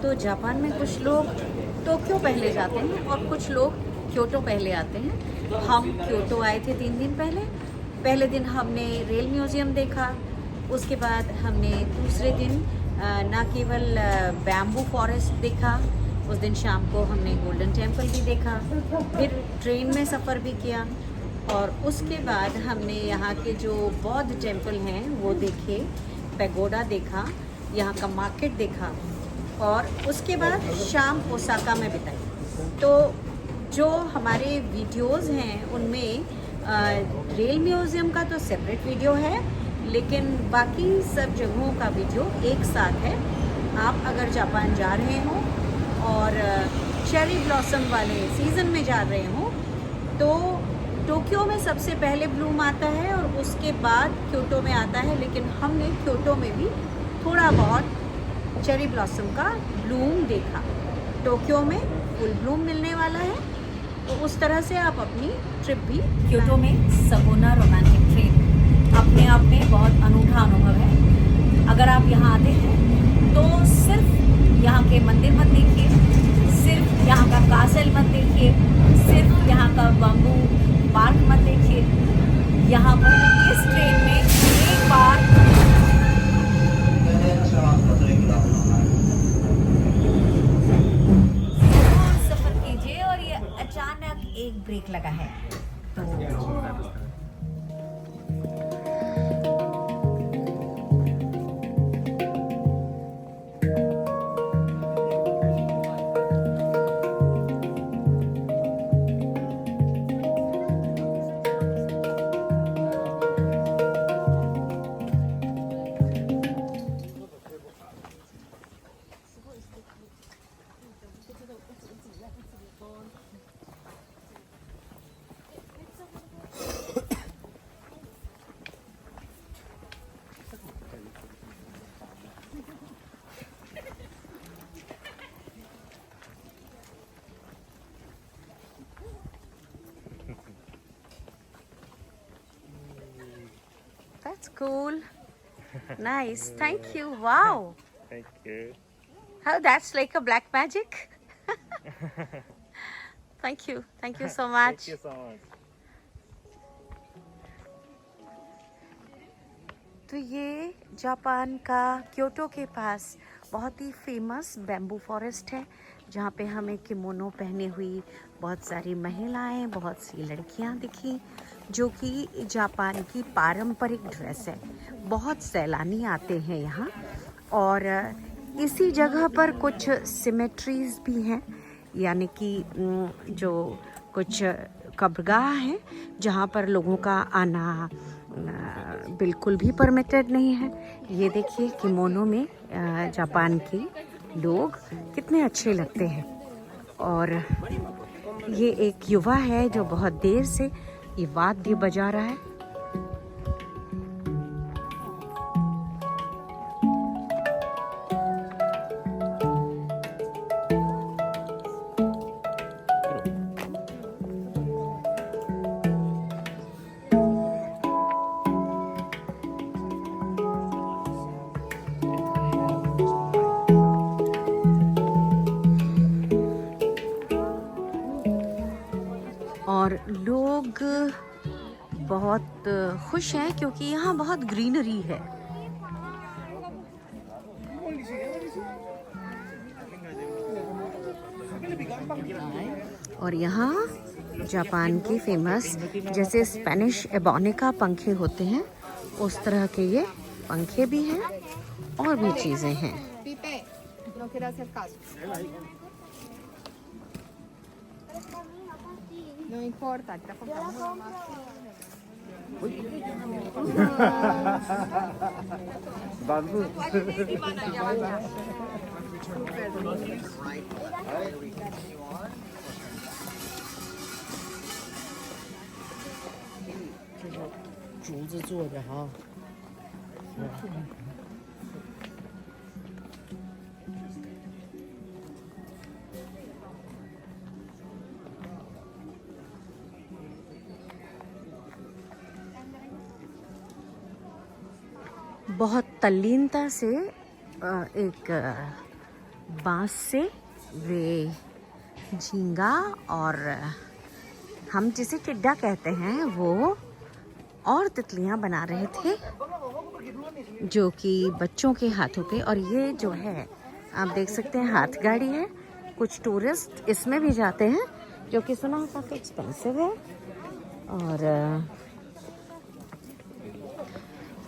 तो जापान में कुछ लोग टोक्यो पहले जाते हैं और कुछ लोग क्योटो पहले आते हैं। हम क्योटो आए थे 3 दिन पहले। पहले दिन हमने रेल म्यूज़ियम देखा, उसके बाद हमने दूसरे दिन ना केवल बैम्बू फॉरेस्ट देखा, उस दिन शाम को हमने गोल्डन टेम्पल भी देखा, फिर ट्रेन में सफ़र भी किया और उसके बाद हमने यहाँ के जो बौद्ध टेम्पल हैं वो देखे, पैगोडा देखा, यहाँ का मार्केट देखा और उसके बाद शाम ओसाका में बिताई। तो जो हमारे वीडियोस हैं उनमें रेल म्यूज़ियम का तो सेपरेट वीडियो है, लेकिन बाकी सब जगहों का वीडियो एक साथ है। आप अगर जापान जा रहे हो और चेरी ब्लॉसम वाले सीज़न में जा रहे हो तो टोक्यो में सबसे पहले ब्लूम आता है और उसके बाद क्योटो में आता है, लेकिन हमने क्योटो में भी थोड़ा बहुत चेरी ब्लॉसम का ब्लूम देखा। टोक्यो में फुल ब्लूम मिलने वाला है, तो उस तरह से आप अपनी ट्रिप भी। क्योटो में सबोना रोमांटिक ट्रेन अपने आप में बहुत अनूठा अनुभव है। अगर आप यहाँ आते हैं तो सिर्फ यहाँ के मंदिर मत देखिए, सिर्फ यहाँ का कासल मत देखिए, सिर्फ यहाँ का बम्बू पार्क मत देखिए। यहाँ पर इस ट्रेन में एक बार सफर कीजिए और ये अचानक एक ब्रेक लगा है तो That's cool. Nice. Thank you. Wow. Thank you. How that's like a black magic. Thank you. Thank you so much. Thank you so much. तो ये जापान का क्योटो के पास बहुत ही फेमस बैम्बू फॉरेस्ट है, जहाँ पे हमें किमोनो पहनी हुई बहुत सारी महिलाएं, बहुत सी लड़कियां दिखी, जो कि जापान की पारंपरिक ड्रेस है। बहुत सैलानी आते हैं यहाँ और इसी जगह पर कुछ सिमेट्रीज भी हैं, यानी कि जो कुछ कब्रगाह हैं जहाँ पर लोगों का आना बिल्कुल भी परमिटेड नहीं है। ये देखिए किमोनो में जापान के लोग कितने अच्छे लगते हैं। और ये एक युवा है जो बहुत देर से ये वाद्य बजा रहा है। और लोग बहुत खुश हैं क्योंकि यहाँ बहुत ग्रीनरी है। और यहाँ जापान की फेमस जैसे स्पेनिश एबोनिका पंखे होते हैं, उस तरह के ये पंखे भी हैं और भी चीज़ें हैं। No importa, te la compramos nomás. Bamboo. बहुत तल्लीनता से एक बांस से वे झींगा और हम जिसे टिड्डा कहते हैं वो और तितलियां बना रहे थे, जो कि बच्चों के हाथों पे। और ये जो है आप देख सकते हैं हाथ गाड़ी है। कुछ टूरिस्ट इसमें भी जाते हैं, जो कि सुना है काफ़ी एक्सपेंसिव है। और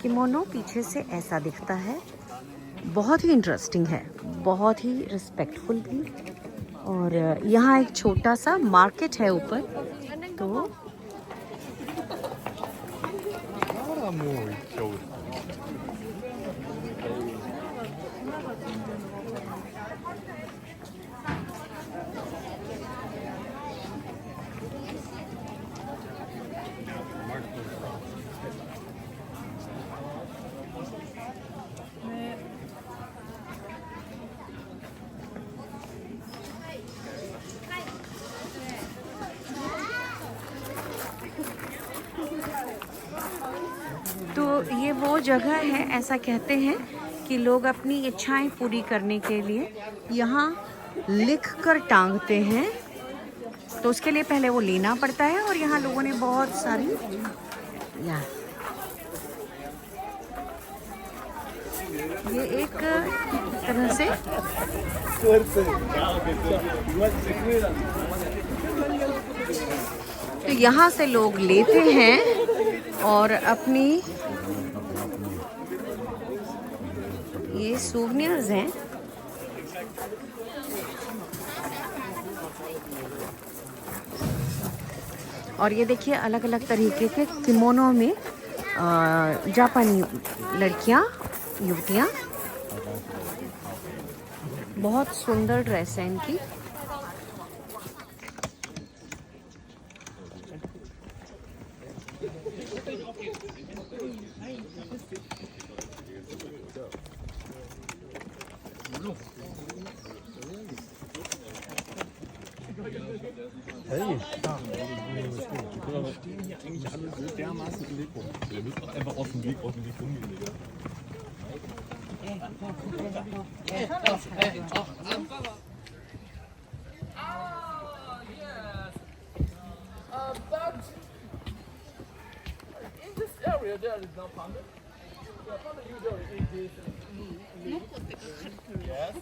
किमोनो पीछे से ऐसा दिखता है। बहुत ही इंटरेस्टिंग है, बहुत ही रिस्पेक्टफुल भी। और यहाँ एक छोटा सा मार्केट है ऊपर। तो ये वो जगह है, ऐसा कहते हैं कि लोग अपनी इच्छाएं पूरी करने के लिए यहाँ लिख कर टांगते हैं। तो उसके लिए पहले वो लेना पड़ता है। और यहाँ लोगों ने बहुत सारी ये एक तरह से तो यहाँ से लोग लेते हैं और अपनी ये सूवनिर्स हैं। और ये देखिए अलग अलग तरीके के किमोनो में जापानी लड़कियां, युवतियां, बहुत सुंदर ड्रेस है इनकी। Hey, wir stehen hier eigentlich alle so dermaßen im Weg rum. Wir müssen auch einfach aus dem Weg rumgehen, Digga. But in this area there is no panda. The panda usually eat this. Yes.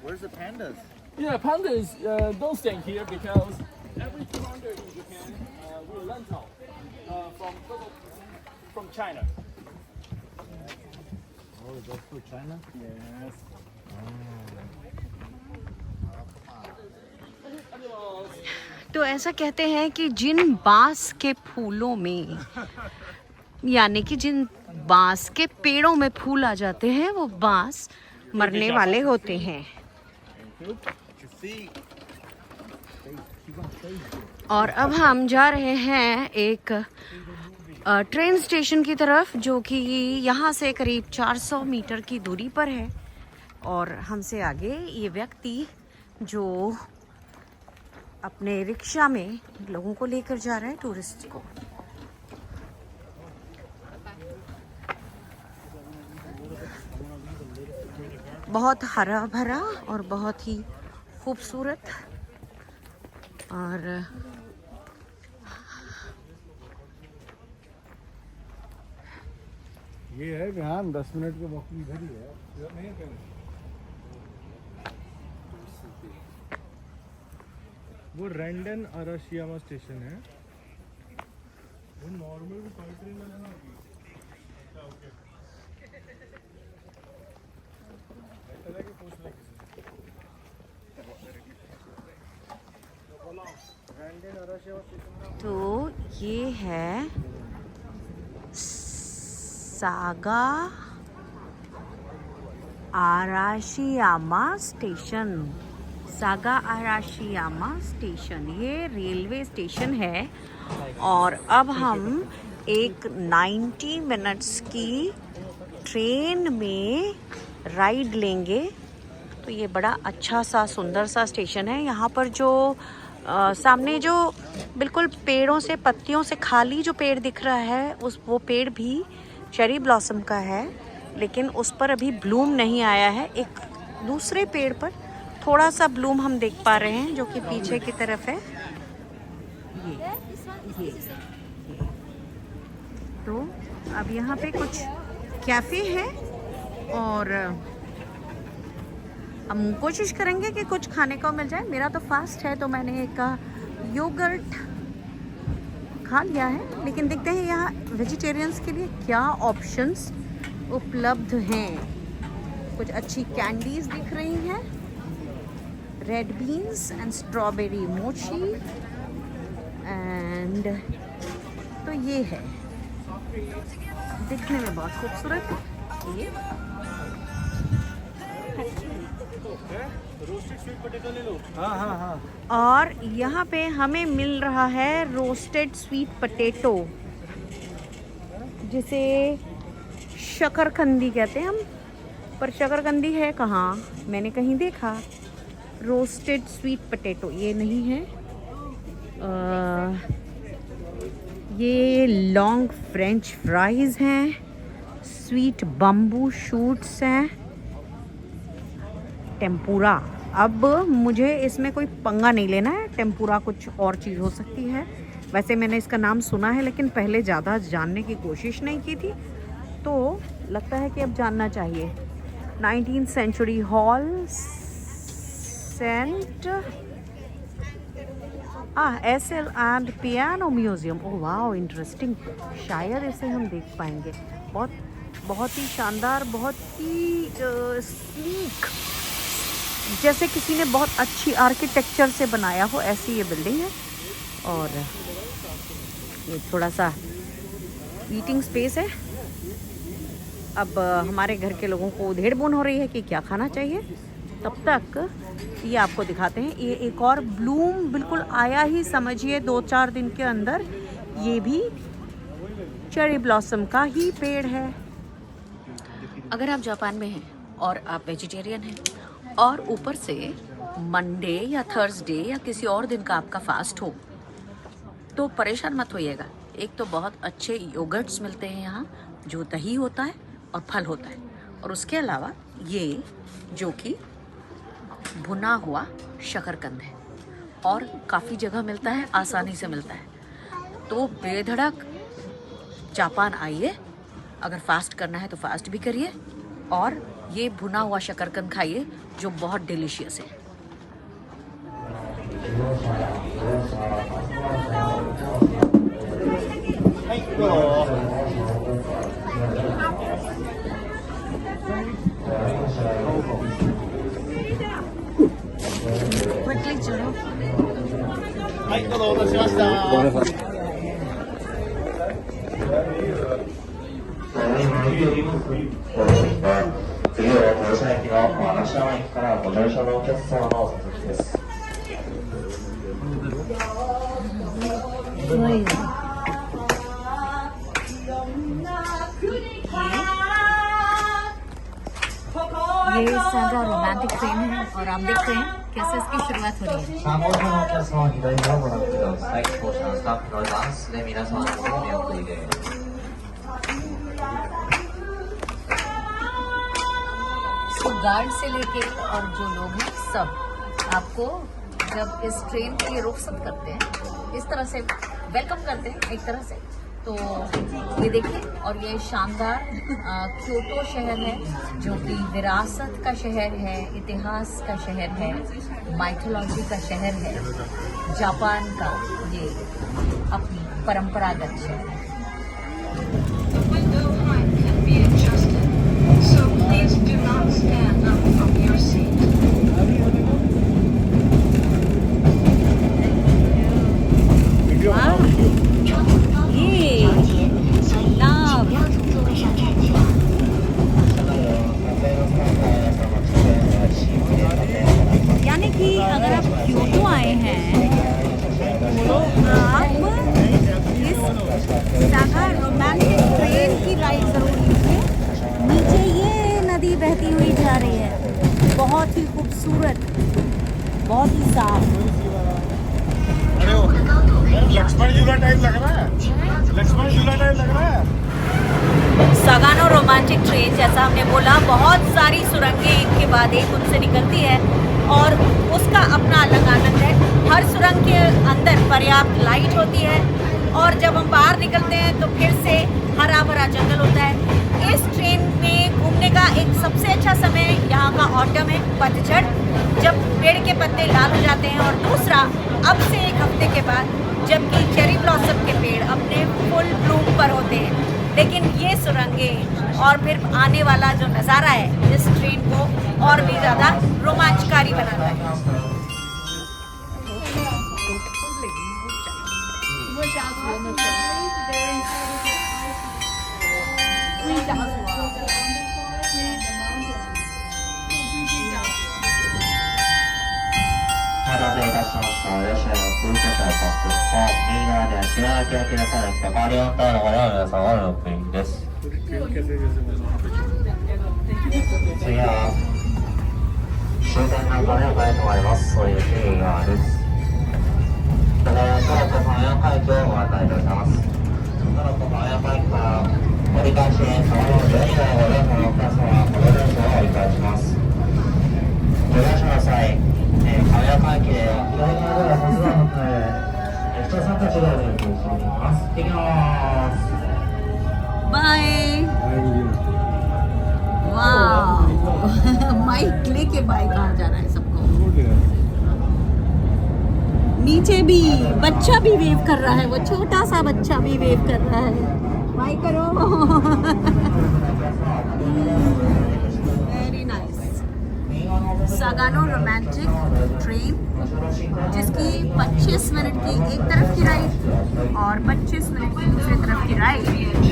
Where's the pandas? Yeah, pandas don't stay here because every 200 in Japan will rent out from China. Oh, that's for China? Yes. तो ऐसा कहते हैं कि जिन बांस के फूलों में, यानी कि जिन बांस के पेड़ों में फूल आ जाते हैं, वो बांस मरने वाले होते हैं। और अब हम जा रहे हैं एक ट्रेन स्टेशन की तरफ, जो कि यहाँ से करीब 400 मीटर की दूरी पर है। और हमसे आगे ये व्यक्ति जो अपने रिक्शा में लोगों को लेकर जा रहा है, टूरिस्ट को। बहुत हरा भरा और बहुत ही खूबसूरत। और ये है यहाँ 10 मिनट के वॉकिंग इधर ही है। वो रैंडन अराशियामा स्टेशन है। वो नॉर्मल भी टॉय ट्रेन है ना। तो ये है सागा आराशियामा स्टेशन। सागा आराशियामा स्टेशन ये रेलवे स्टेशन है। और अब हम एक 90 मिनट्स की ट्रेन में राइड लेंगे। तो ये बड़ा अच्छा सा सुंदर सा स्टेशन है। यहाँ पर जो सामने जो बिल्कुल पेड़ों से, पत्तियों से खाली जो पेड़ दिख रहा है, वो पेड़ भी चेरी ब्लॉसम का है। लेकिन उस पर अभी ब्लूम नहीं आया है। एक दूसरे पेड़ पर थोड़ा सा ब्लूम हम देख पा रहे हैं, जो कि पीछे की तरफ है। ये तो अब यहाँ पे कुछ कैफ़े है और हम कोशिश करेंगे कि कुछ खाने को मिल जाए। मेरा तो फास्ट है तो मैंने एक योगर्ट खा लिया है, लेकिन देखते हैं यहाँ वेजिटेरियंस के लिए क्या ऑप्शंस उपलब्ध हैं। कुछ अच्छी कैंडीज दिख रही हैं, रेड बीन्स एंड स्ट्रॉबेरी मोची एंड तो ये है, दिखने में बहुत खूबसूरत है ये। रोस्टेड स्वीट पोटैटो ले लो। हाँ हाँ हाँ। और यहाँ पे हमें मिल रहा है रोस्टेड स्वीट पोटैटो, जिसे शकरकंदी कहते हैं हम, पर शकरकंदी है कहाँ, मैंने कहीं देखा। रोस्टेड स्वीट पोटैटो ये नहीं है, ये लॉन्ग फ्रेंच फ्राइज हैं, स्वीट बम्बू शूट्स हैं, टेम्पुरा। अब मुझे इसमें कोई पंगा नहीं लेना है, टेम्पुरा कुछ और चीज़ हो सकती है। वैसे मैंने इसका नाम सुना है लेकिन पहले ज़्यादा जानने की कोशिश नहीं की थी, तो लगता है कि अब जानना चाहिए। 19th century hall saint SL and piano museum. Oh वाह, इंटरेस्टिंग। शायद इसे हम देख पाएंगे। बहुत ही शानदार, बहुत ही स्लीक, जैसे किसी ने बहुत अच्छी आर्किटेक्चर से बनाया हो, ऐसी ये बिल्डिंग है। और ये थोड़ा सा ईटिंग स्पेस है। अब हमारे घर के लोगों को उधेड़-बुन हो रही है कि क्या खाना चाहिए, तब तक ये आपको दिखाते हैं। ये एक और ब्लूम बिल्कुल आया ही, समझिए 2-4 दिन के अंदर। ये भी चेरी ब्लॉसम का ही पेड़ है। अगर आप जापान में हैं और आप वेजिटेरियन हैं और ऊपर से मंडे या थर्सडे या किसी और दिन का आपका फास्ट हो, तो परेशान मत होइएगा। एक तो बहुत अच्छे योगर्ट्स मिलते हैं यहाँ, जो दही होता है और फल होता है, और उसके अलावा ये जो कि भुना हुआ शकरकंद है, और काफ़ी जगह मिलता है, आसानी से मिलता है। तो बेधड़क जापान आइए, अगर फास्ट करना है तो फास्ट भी करिए, और ये भुना हुआ शकरकंद खाइए जो बहुत डिलीशियस है। Quickly चलो। ये सारा रोमांटिक ट्रेन है और आप देख रहे हैं कैसे इसकी शुरुआत हो रही है। 3号車のお客様左側をご覧ください。当社のスタッフのダンスで皆様のご見送りです。तो गार्ड से लेके और जो लोग हैं सब आपको जब इस ट्रेन के लिए रुखसत करते हैं, इस तरह से वेलकम करते हैं एक तरह से। तो ये देखिए, और ये शानदार क्योटो शहर है, जो कि विरासत का शहर है, इतिहास का शहर है, माइथोलॉजी का शहर है, जापान का ये अपनी परंपरागत शहर है। यानी कि अगर आप क्योटो आए हैं तो आप इस सागा रोमांटिक ट्रेन की राइड जरूर लीजिए। नीचे ये नदी बहती हुई जा रही है, बहुत ही खूबसूरत, बहुत ही साफ। लक्ष्मण झूला टाइप लग रहा है, लक्ष्मण झूला टाइप लग रहा है। सागानो रोमांटिक ट्रेन, जैसा हमने बोला, बहुत सारी सुरंगें एक के बाद एक उनसे निकलती है और उसका अपना अलग आनंद है। हर सुरंग के अंदर पर्याप्त लाइट होती है और जब हम बाहर निकलते हैं तो फिर से हरा भरा जंगल होता है। इस ट्रेन में घूमने का एक सबसे अच्छा समय यहाँ का ऑटम है, पतझड़, जब पेड़ के पत्ते लाल हो जाते हैं, और दूसरा अब से एक हफ्ते के बाद जबकि चेरी ब्लॉसम के पेड़ अपने फुल ब्लूम पर होते हैं। लेकिन ये सुरंगें और फिर आने वाला जो नज़ारा है इस ट्रेन को और भी ज़्यादा रोमांचकारी बनाता है। बाय। वाह माइक लेके बाय कहाँ जा रहा है सबको। नीचे भी बच्चा भी वेव कर रहा है, वो छोटा सा बच्चा भी वेव कर रहा है। बाय करो। Very nice. Sagano romantic train, जिसकी 25 मिनट की एक तरफ की राइड और 25 मिनट की दूसरी तरफ की राइड।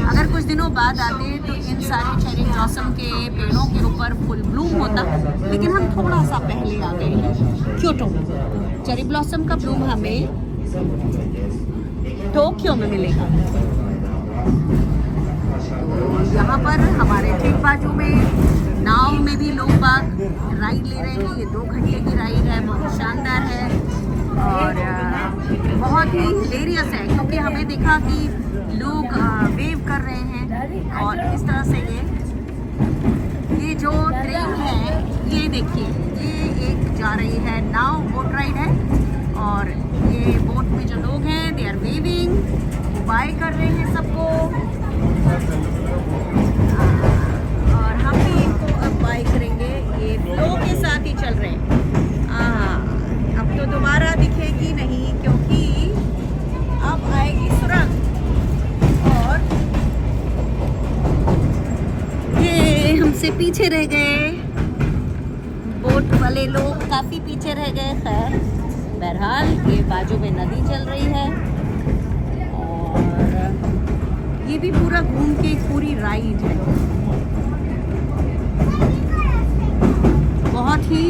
अगर कुछ दिनों बाद आते तो इन सारे चेरी ब्लॉसम के पेड़ों के ऊपर फुल ब्लूम होता, लेकिन हम थोड़ा सा पहले आ गए हैं क्योटो। चेरी ब्लॉसम का ब्लूम हमें टोक्यो में मिलेगा। तो यहाँ पर हमारे ठीक बाजू में नाव में भी लोग बाग राइड ले रहे हैं। ये 2 घंटे की राइड है, बहुत शानदार है और बहुत ही हिलेरियस है, क्योंकि हमें देखा कि लोग वेव कर रहे हैं और इस तरह से ये जो ट्रेन है, ये देखिए, ये एक जा रही है नाव, बोट राइड है, और ये बोट में जो लोग हैं दे आर वेविंग, बाय कर रहे हैं सबको, और हम भी इनको अब बाय करेंगे। ये फ्लो के साथ ही चल रहे हैं। अब तो दोबारा दिखेगी नहीं, क्योंकि अब आएगी सुरंग और ये हमसे पीछे रह गए, बोट वाले लोग काफ़ी पीछे रह गए। खैर बहरहाल ये बाजू में नदी चल रही है और ये भी पूरा घूम के पूरी राइड है। बहुत ही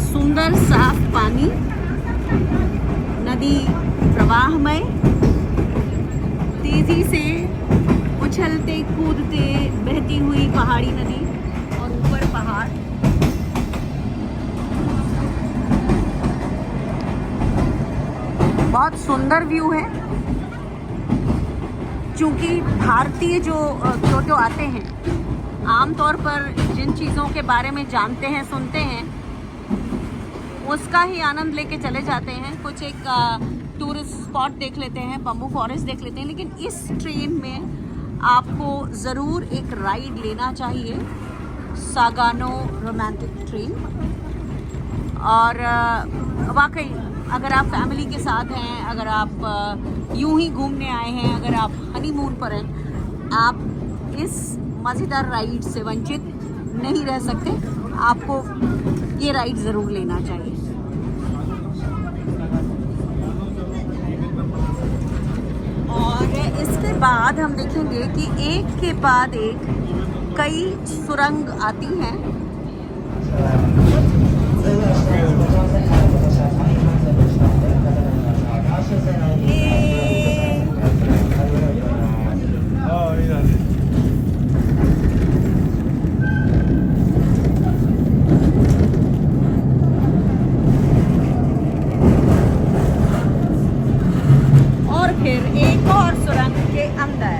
सुंदर साफ पानी, नदी प्रवाहमय, तेजी से उछलते कूदते बहती हुई पहाड़ी नदी और ऊपर पहाड़। बहुत सुंदर व्यू है। चूँकि भारतीय जो क्योटो आते हैं, आमतौर पर जिन चीज़ों के बारे में जानते हैं, सुनते हैं, उसका ही आनंद लेके चले जाते हैं। कुछ एक टूरिस्ट स्पॉट देख लेते हैं, बम्बू फॉरेस्ट देख लेते हैं, लेकिन इस ट्रेन में आपको ज़रूर एक राइड लेना चाहिए, सागानो रोमांटिक ट्रेन। और वाकई अगर आप फैमिली के साथ हैं, अगर आप यूं ही घूमने आए हैं, अगर आप हनीमून पर हैं, आप इस मज़ेदार राइड से वंचित नहीं रह सकते। आपको ये राइड ज़रूर लेना चाहिए। और इसके बाद हम देखेंगे कि एक के बाद एक कई सुरंग आती हैं। और फिर एक और सुरंग के अंदर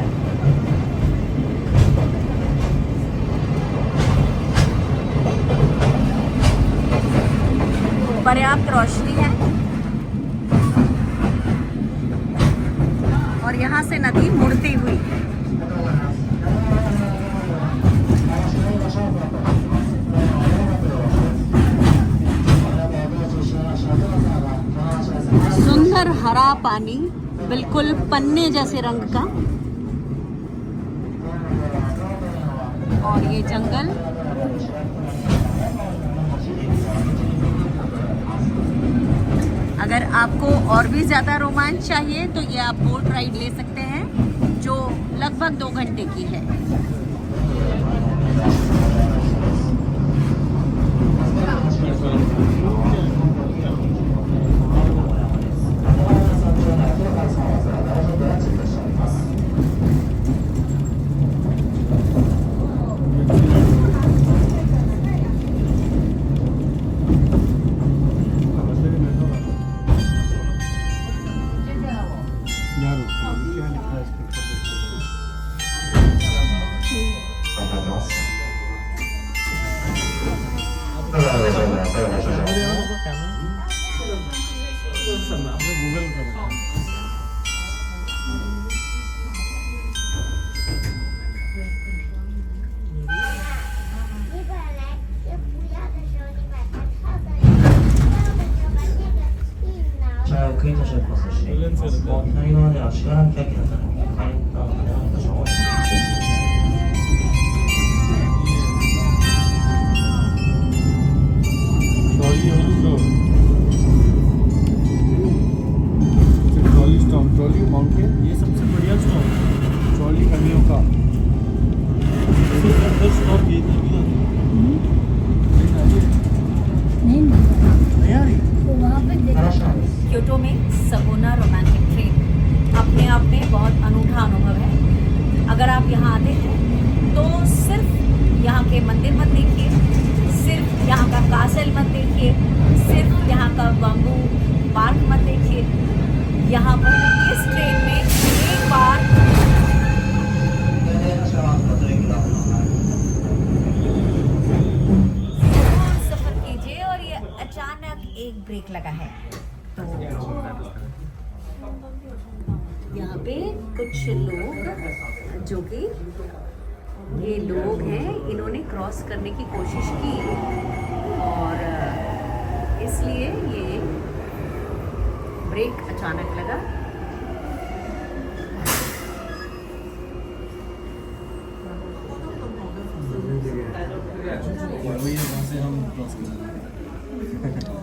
पर्याप्त रोशनी है और यहाँ से नदी मुड़ती हुई है। सुंदर हरा पानी, बिल्कुल पन्ने जैसे रंग का, और ये जंगल। अगर आपको और भी ज़्यादा रोमांच चाहिए तो ये आप बोट राइड ले सकते हैं जो लगभग 2 घंटे की है। ट्रॉली माउंटेन, ये सबसे बढ़िया स्टॉप ट्रॉली कमियों का स्टॉप ये क्योटो में सगोना रोमांटिक ट्रेन अपने आप में बहुत अनूठा अनुभव है। अगर आप यहाँ आते हैं तो सिर्फ यहाँ के मंदिर मत देखिए, सिर्फ यहाँ का कासल मत देखिए, सिर्फ यहाँ का बम्बू पार्क मत देखिए। यहाँ पर इस ट्रेन में एक बार सफर कीजिए और ये अचानक एक ब्रेक लगा है तो यहाँ पे कुछ लोग, जो कि ये लोग हैं, इन्होंने क्रॉस करने की कोशिश की और इसलिए ये ब्रेक अचानक लगा।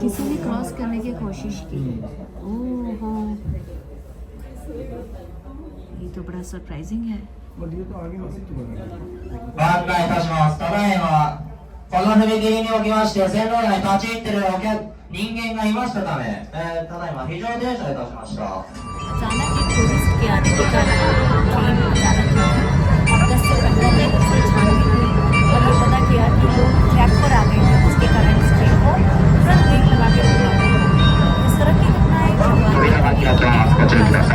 किसी ने क्रॉस करने की कोशिश की। ओहो, ये तो बड़ा सरप्राइजिंग है। और ये तो आगे मस्जिद बना है। ご案内いたします。ただいま、この踏切におきまして、線路内に立ち入っている人間がいましたため、ただいま非常停車いたしました。 अचानक एक टूरिस्ट के आने के कारण ट्रेन अचानक और 10 से 15 मिनट से छानबीन हुई और ये पता किया कि लोग ट्रैक पर आ गए हैं, जिसके कारण इस ट्रेन को तुरंत ब्रेक लगा के रोका गया। इस तरह की घटनाएं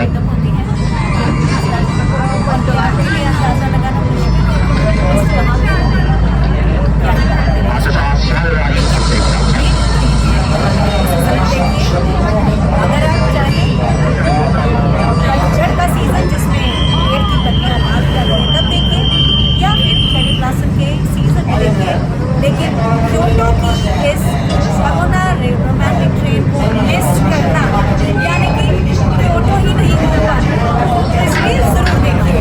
खत्म होती हैं तो आपके लिए अंदाजा लगाना मुश्किल है टूरिस्ट कहाँ पे होंगे, क्या ही बात करें। अगर आप चाहें पतझड़ का सीजन जिसमें पेड़ की पत्तियां लाल कर रही हैं तब देखिए, या फिर चेरी ब्लॉसम के सीजन में देखिए, लेकिन क्योटो की इस सगोना रोमांटिक ट्रेन को मिस करना यानी कि क्योटो ही नहीं हो पाना, इसलिए जरूर देखिए।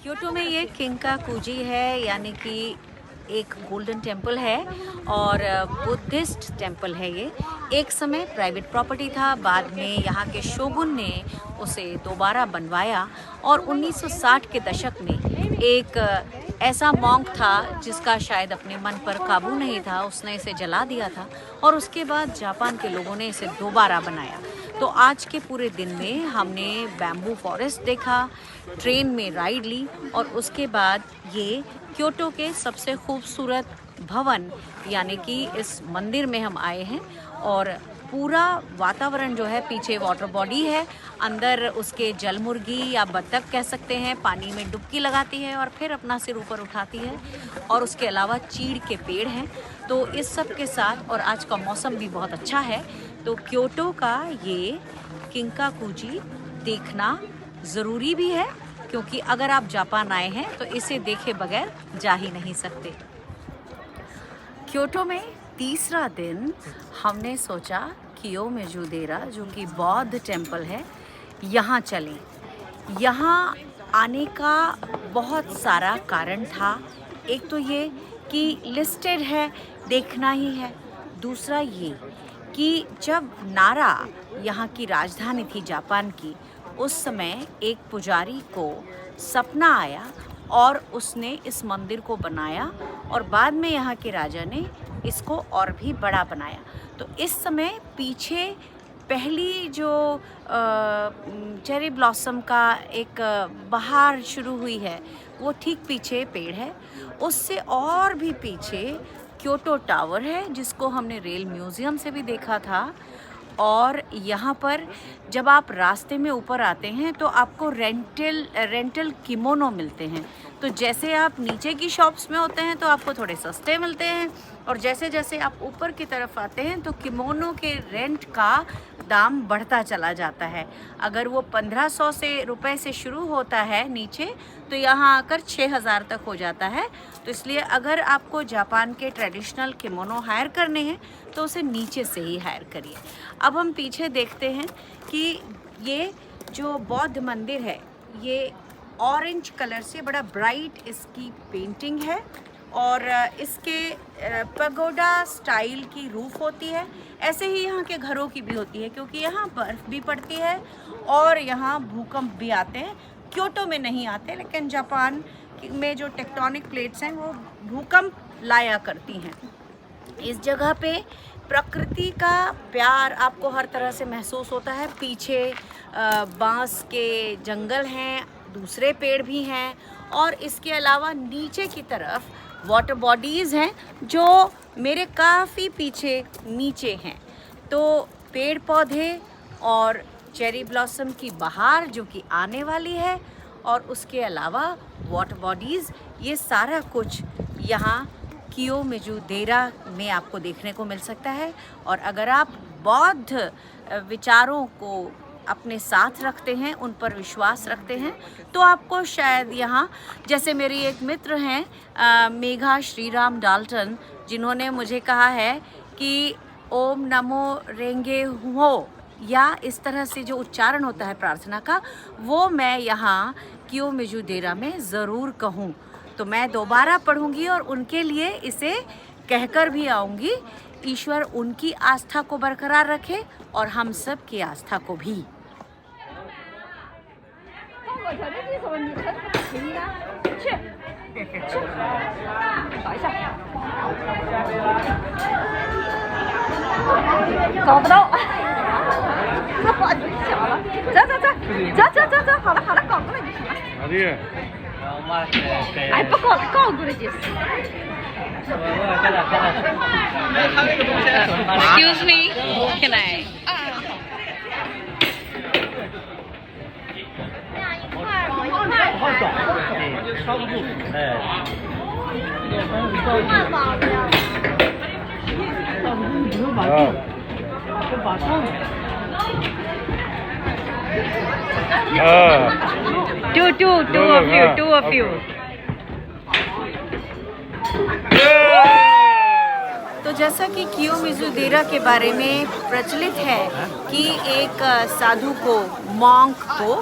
क्योटो में ये किंकाकुजी है, यानी कि एक गोल्डन टेम्पल है और बुद्धिस्ट टेम्पल है। ये एक समय प्राइवेट प्रॉपर्टी था, बाद में यहाँ के शोगुन ने उसे दोबारा बनवाया और 1960 के दशक में एक ऐसा मॉन्क था जिसका शायद अपने मन पर काबू नहीं था, उसने इसे जला दिया था और उसके बाद जापान के लोगों ने इसे दोबारा बनाया। तो आज के पूरे दिन में हमने बैम्बू फॉरेस्ट देखा, ट्रेन में राइड ली और उसके बाद ये क्योटो के सबसे खूबसूरत भवन यानी कि इस मंदिर में हम आए हैं। और पूरा वातावरण जो है, पीछे वाटर बॉडी है, अंदर उसके जलमुर्गी या बत्तख कह सकते हैं पानी में डुबकी लगाती है और फिर अपना सिर ऊपर उठाती है, और उसके अलावा चीड़ के पेड़ हैं। तो इस सब के साथ, और आज का मौसम भी बहुत अच्छा है, तो क्योटो का ये किंकाकुजी देखना ज़रूरी भी है, क्योंकि अगर आप जापान आए हैं तो इसे देखे बगैर जा ही नहीं सकते। क्योटो में तीसरा दिन हमने सोचा कियोमिजुदेरा जो कि बौद्ध टेम्पल है, यहाँ चलें। यहाँ आने का बहुत सारा कारण था। एक तो ये कि लिस्टेड है, देखना ही है। दूसरा ये कि जब नारा यहाँ की राजधानी थी जापान की, उस समय एक पुजारी को सपना आया और उसने इस मंदिर को बनाया और बाद में यहाँ के राजा ने इसको और भी बड़ा बनाया। तो इस समय पीछे पहली जो चेरी ब्लॉसम का एक बहार शुरू हुई है, वो ठीक पीछे पेड़ है। उससे और भी पीछे क्योटो टावर है, जिसको हमने रेल म्यूज़ियम से भी देखा था। और यहाँ पर जब आप रास्ते में ऊपर आते हैं तो आपको रेंटल किमोनो मिलते हैं। तो जैसे आप नीचे की शॉप्स में होते हैं तो आपको थोड़े सस्ते मिलते हैं, और जैसे जैसे आप ऊपर की तरफ आते हैं तो किमोनो के रेंट का दाम बढ़ता चला जाता है। अगर वो 1500 रुपए से शुरू होता है नीचे, तो यहाँ आकर 6000 तक हो जाता है। तो इसलिए अगर आपको जापान के ट्रेडिशनल किमोनो हायर करने हैं तो उसे नीचे से ही हायर करिए। अब हम पीछे देखते हैं कि ये जो बौद्ध मंदिर है, ये ऑरेंज कलर से बड़ा ब्राइट इसकी पेंटिंग है, और इसके पगोडा स्टाइल की रूफ होती है। ऐसे ही यहाँ के घरों की भी होती है, क्योंकि यहाँ बर्फ़ भी पड़ती है और यहाँ भूकंप भी आते हैं। क्योटो में नहीं आते, लेकिन जापान में जो टेक्टोनिक प्लेट्स हैं वो भूकंप लाया करती हैं। इस जगह पे प्रकृति का प्यार आपको हर तरह से महसूस होता है। पीछे बांस के जंगल हैं, दूसरे पेड़ भी हैं, और इसके अलावा नीचे की तरफ वाटर बॉडीज़ हैं जो मेरे काफ़ी पीछे नीचे हैं। तो पेड़ पौधे और चेरी ब्लॉसम की बहार जो कि आने वाली है, और उसके अलावा वाटर बॉडीज़, ये सारा कुछ यहाँ कियोमिजुदेरा में आपको देखने को मिल सकता है। और अगर आप बौद्ध विचारों को अपने साथ रखते हैं, उन पर विश्वास रखते हैं, तो आपको शायद यहाँ, जैसे मेरी एक मित्र हैं मेघा श्रीराम डाल्टन, जिन्होंने मुझे कहा है कि ओम नमो रेंगे हो, या इस तरह से जो उच्चारण होता है प्रार्थना का, वो मैं यहाँ कियोमिजुदेरा में ज़रूर कहूँ। तो मैं दोबारा पढ़ूँगी और उनके लिए इसे कहकर भी आऊँगी। ईश्वर उनकी आस्था को बरकरार रखे और हम सब की आस्था को भी। Excuse me, can I? Two of you. तो जैसा कि कियोमिजुदेरा के बारे में प्रचलित है कि एक साधु को, मॉन्क को,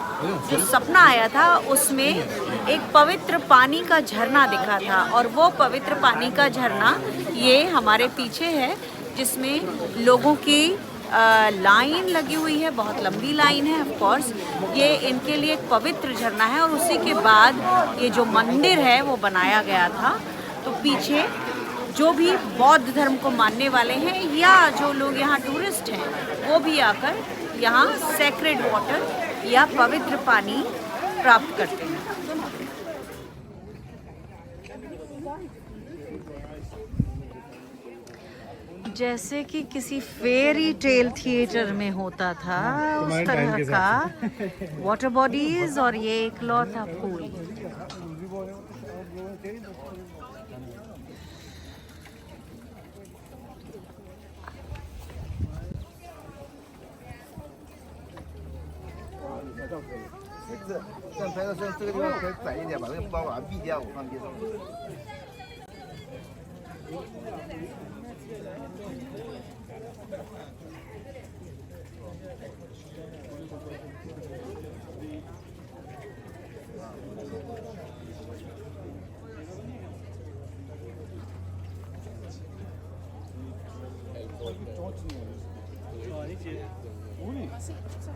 जो सपना आया था उसमें एक पवित्र पानी का झरना दिखा था, और वो पवित्र पानी का झरना ये हमारे पीछे है, जिसमें लोगों की लाइन लगी हुई है, बहुत लंबी लाइन है। ऑफ कोर्स ये इनके लिए एक पवित्र झरना है और उसी के बाद ये जो मंदिर है वो बनाया गया था। तो पीछे जो भी बौद्ध धर्म को मानने वाले हैं या जो लोग यहाँ टूरिस्ट हैं वो भी आकर यहाँ सेक्रेड वाटर या पवित्र पानी प्राप्त करते हैं। जैसे कि किसी फेरी टेल थिएटर में होता था उस तरह का वाटर बॉडीज और ये इकलौता पूल।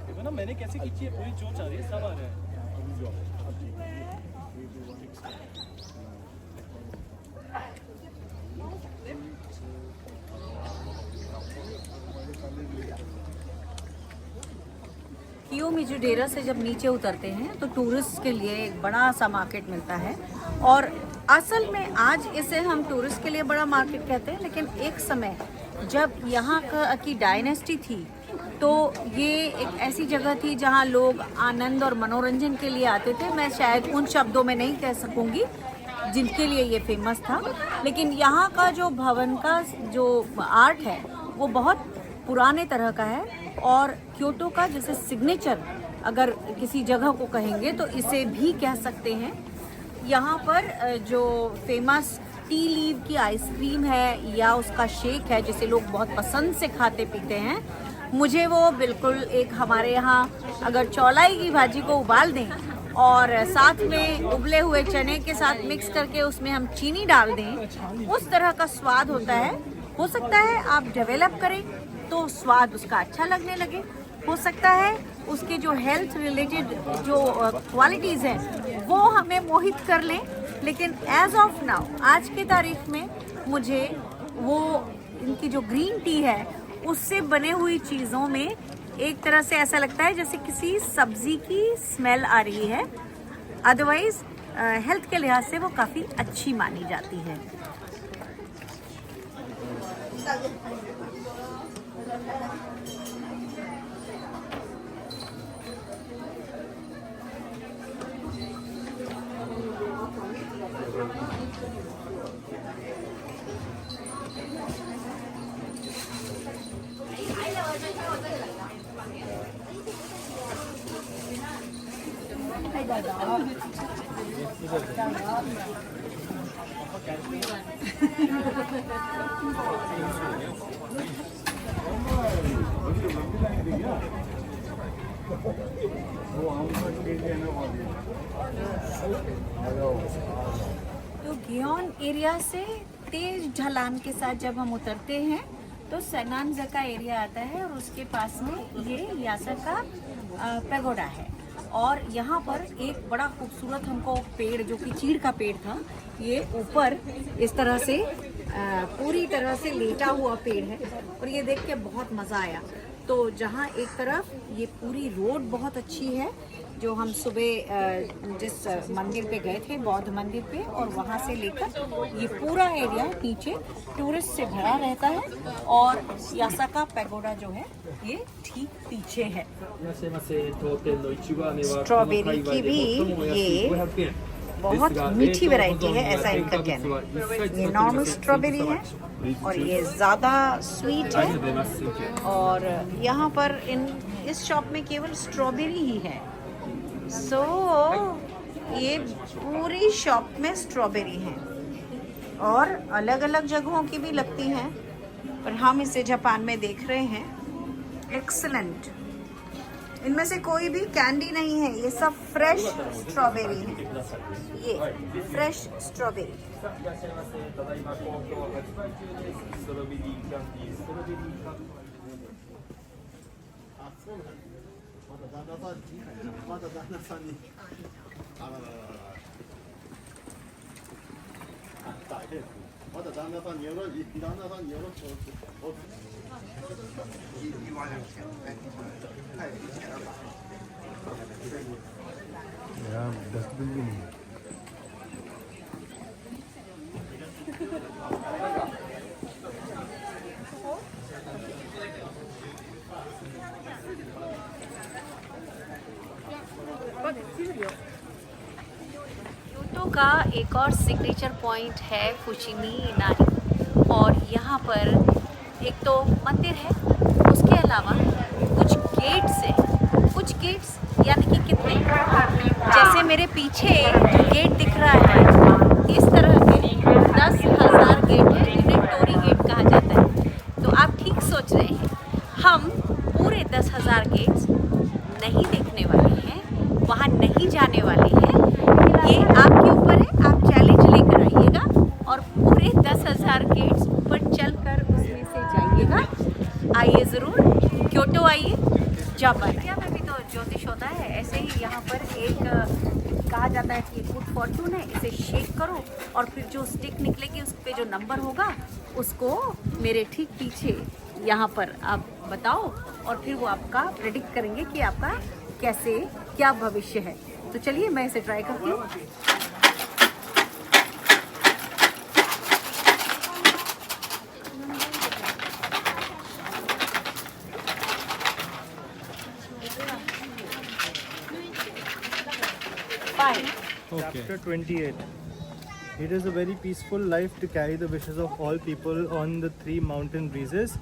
देखो ना मैंने कैसे खींची है, पूरी चोंच आ रही है, सब आ रहा है। कियोमिजू डेरा से जब नीचे उतरते हैं तो टूरिस्ट के लिए एक बड़ा सा मार्केट मिलता है और असल में आज इसे हम टूरिस्ट के लिए बड़ा मार्केट कहते हैं, लेकिन एक समय जब यहाँ की डायनेस्टी थी तो ये एक ऐसी जगह थी जहाँ लोग आनंद और मनोरंजन के लिए आते थे। मैं शायद उन शब्दों में नहीं कह सकूँगी जिनके लिए ये फेमस था, लेकिन यहाँ का जो भवन का जो आर्ट है वो बहुत पुराने तरह का है और क्योटो का जैसे सिग्नेचर अगर किसी जगह को कहेंगे तो इसे भी कह सकते हैं। यहाँ पर जो फेमस टी लीव की आइसक्रीम है या उसका शेक है जिसे लोग बहुत पसंद से खाते पीते हैं, मुझे वो बिल्कुल एक हमारे यहाँ अगर चौलाई की भाजी को उबाल दें और साथ में उबले हुए चने के साथ मिक्स करके उसमें हम चीनी डाल दें, उस तरह का स्वाद होता है। हो सकता है आप डेवलप करें तो स्वाद उसका अच्छा लगने लगे, हो सकता है उसके जो हेल्थ रिलेटेड जो क्वालिटीज़ हैं वो हमें मोहित कर लें, लेकिन एज ऑफ नाउ आज की तारीख में मुझे वो इनकी जो ग्रीन टी है उससे बने हुई चीज़ों में एक तरह से ऐसा लगता है जैसे किसी सब्जी की स्मेल आ रही है। अदरवाइज हेल्थ के लिहाज से वो काफ़ी अच्छी मानी जाती है। तो गियोन एरिया से तेज ढलान के साथ जब हम उतरते हैं तो सैनानज़का एरिया आता है और उसके पास में ये यासाका पैगोडा है और यहाँ पर एक बड़ा खूबसूरत हमको पेड़ जो कि चीड़ का पेड़ था, ये ऊपर इस तरह से पूरी तरह से लेटा हुआ पेड़ है और ये देख के बहुत मज़ा आया। तो जहाँ एक तरफ ये पूरी रोड बहुत अच्छी है जो हम सुबह जिस मंदिर पे गए थे, बौद्ध मंदिर पे, और वहाँ से लेकर ये पूरा एरिया नीचे टूरिस्ट से भरा रहता है और यासाका पैगोडा जो है ये ठीक पीछे है। स्ट्रॉबेरी की भी ये बहुत मीठी वैरायटी है ऐसा इनका कहना। ये नॉर्मल स्ट्रॉबेरी है और ये ज़्यादा स्वीट है और यहाँ पर इस शॉप में केवल स्ट्रॉबेरी ही है। सो ये पूरी शॉप में स्ट्रॉबेरी हैं और अलग अलग जगहों की भी लगती हैं, पर हम इसे जापान में देख रहे हैं। एक्सीलेंट। इनमें से कोई भी कैंडी नहीं है, ये सब फ्रेश स्ट्रॉबेरी है। ये फ्रेश स्ट्रॉबेरी। यार डस्टबिन भी नहीं है। क्योटो का एक और सिग्नेचर पॉइंट है फुशिमी इनारी, और यहाँ पर एक तो मंदिर है, उसके अलावा कुछ गेट्स हैं। कुछ गेट्स यानी कि कितने, जैसे मेरे पीछे जो गेट दिख रहा है, इस तरह के 10,000 गेट हैं, इन्हें टोरी गेट कहा जाता है। तो आप ठीक सोच रहे हैं, हम पूरे 10,000 गेट्स नहीं देखने वाले हैं, वहाँ नहीं जाने वाले हैं। ये आपके ऊपर है, आप चैलेंज लेकर आइएगा और पूरे 10,000 गेट्स पर चलकर उसमें से जाइएगा। आइए ज़रूर, क्योटो आइए, जापान। इंडिया में भी तो ज्योतिष होता है, ऐसे ही यहाँ पर एक कहा जाता है कि गुड फॉर्चून है, इसे शेक करो और फिर जो स्टिक निकलेगी उस पर जो नंबर होगा उसको मेरे ठीक पीछे यहाँ पर आप बताओ, और फिर वो आपका प्रेडिक्ट करेंगे कि आपका कैसे क्या भविष्य है। तो चलिए मैं इसे ट्राई करती हूँ। Chapter 28. It is a very peaceful life to carry the wishes of all people on the 3 mountain breezes.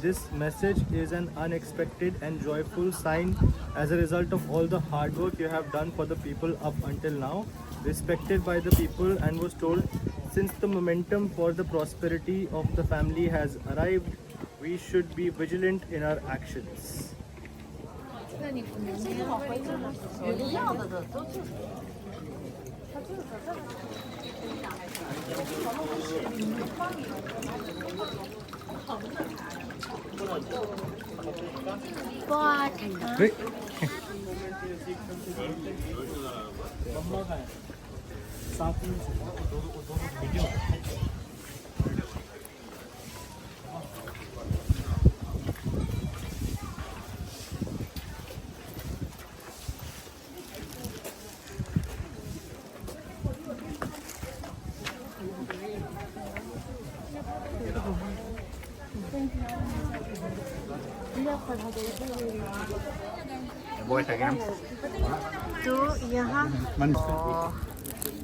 This message is an unexpected and joyful sign as a result of all the hard work you have done for the people up until now, respected by the people, and was told, since the momentum for the prosperity of the family has arrived, we should be vigilant in our actions. बहुत ठंडा।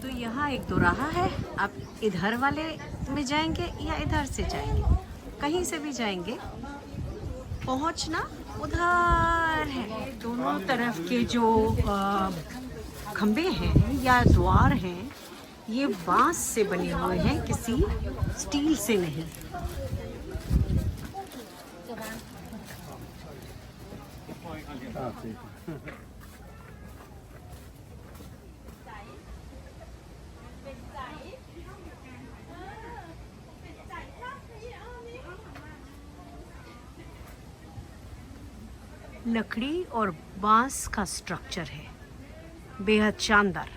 तो यहाँ एक दोराहा है, आप इधर वाले में जाएंगे या इधर से जाएंगे, कहीं से भी जाएंगे, पहुँचना उधर है। दोनों तरफ के जो खंबे हैं या द्वार हैं, ये बांस से बने हुए हैं, किसी स्टील से नहीं। लकड़ी और बांस का स्ट्रक्चर है, बेहद शानदार।